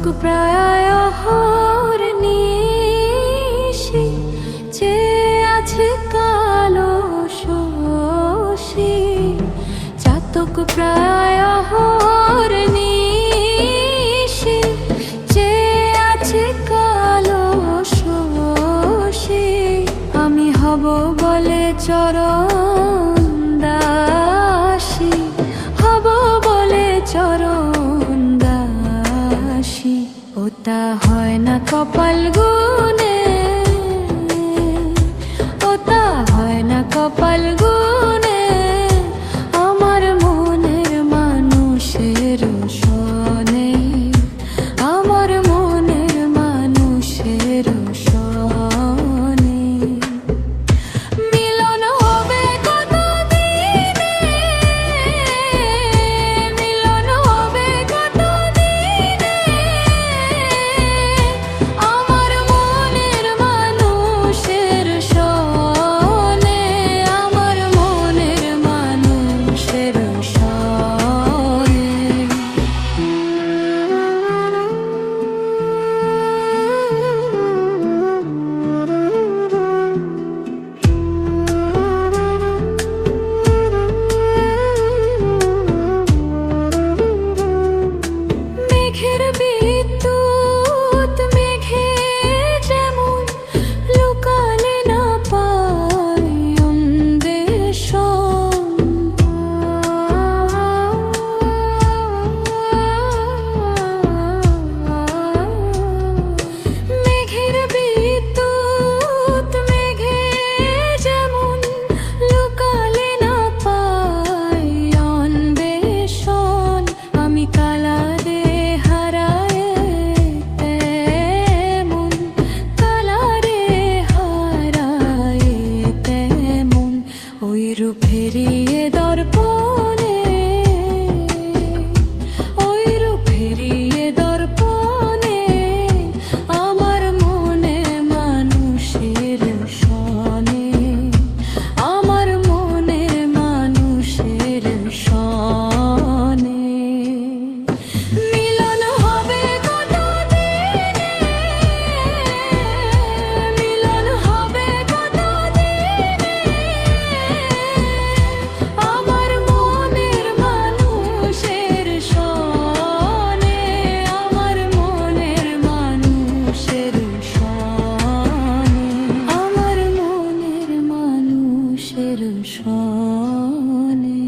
প্রায় অহর্নিশি চেয়ে আছে কালো শশী। চাতক প্রায় অহর্নিশি চেয়ে আছে কালো শশী। আমি হব বলে চরণ দাসী, হব বলে চরণ দাসী। ওটা হয় না কপাল গুনে, ওটা হয় না কপাল গুনে। আমার মনের মানুষের সনে, আমার মনের মানুষের সনে। মিলন হবে কত দিনে, মিলন হবে কত দিনে। আমার মনের মানুষের সনে, আমার মনের মানুষের সনে। মেঘের বিদ্যুৎ মেঘে যেমন লুকালে না পায় অন্বেষণ। মেঘের বিদ্যুৎ মেঘে যেমন লুকালে না পায় অন্বেষণ। আমি কালারে হারায় তেমন, কালারে হারায় তেমন। ওই রূপ ফেরিয়ে দর্পণে, ওই রূপ ফেরিয়ে দর্পণে। আমার মনে মানুষের সনে, আমার মনে মানুষের সনে। মিলন হবে কত দিনে, মিলন হবে কত দিনে। আমার মনের মানুষের সনে, আমার মনের মানুষের সনে, আমার মনের মানুষের সনে।